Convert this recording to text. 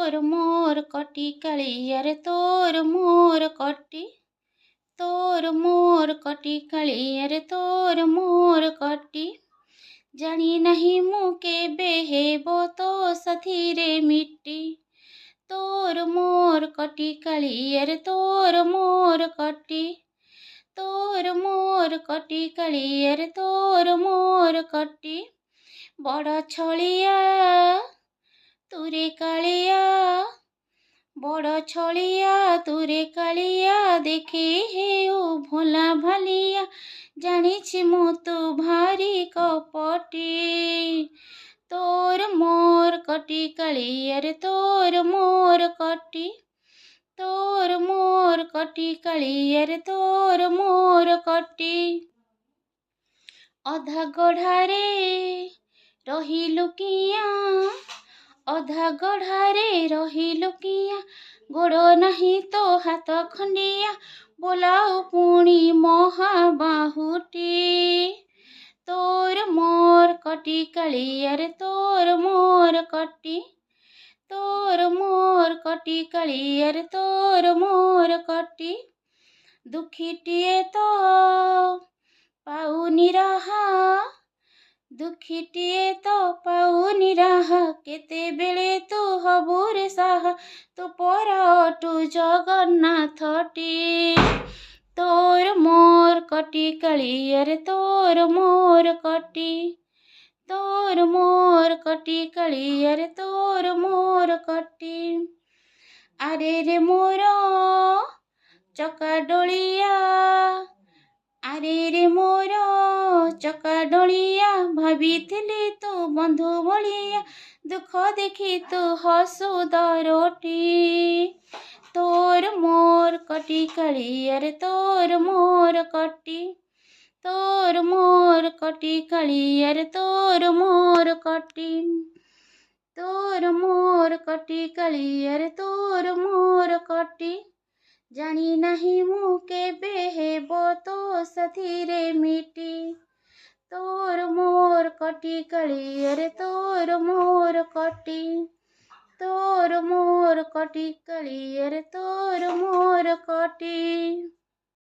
तोर मोर कटी कालियारे तोर मोर कटी तोर मोर कटी कालियारे तोर मोर कटी जानी नहीं मु केबे हेबो तो साथीरे मिट्टी तोर मोर कटी कालियारे तोर मोर कटी तोर मोर कटी कालियारे तोर मोर कटी बड़ छलिया तुरे कालिया बड़ छलिया तुरे कालिया देखी हेउ भोला भालिया जानिछि मु तू भारी कपटी तोर मोर कटी कालियारे तोर मोर कटी तोर मोर कटी कालियारे तोर मोर कटी अधा गढ़ारे रहिलु किया अधा गढ़ारे रहिलु किया गोड़ नहीं तो हाथ खंडिया बोलाऊ पुणी महाबाहुटी तोर मोर कटी कालियारे तोर मोर कटी तोर मोर कटी कालियारे तोर मोर कटी दुखीटिए तो पाउनी रहा दुखीटिए तो पाउनी रहा केते बेले तू हबु रे साहा तू परटू जगन्नाथटी तोर मोर कटी कालियारे तोर मोर कटी तोर मोर कटी कालियारे तोर मोर कटी आरे रे मोर चका डोलिया आरे रे मोर चका डोलिया भाविथिली तू बंधु भलिया दुख देखी तू हसु दरोटी तोर मोर कटी कालियारे तोर मोर कटी तोर मोर कटी कालियारे तोर मोर कटी तोर मोर कटी कालियारे तोर मोर कटी जानी नहीं मु केबे हेबो तो साथीरे मिटी तोर मोर कटी कालियारे तोर मोर कटी तोर मोर कटी कालियारे तोर मोर कटी।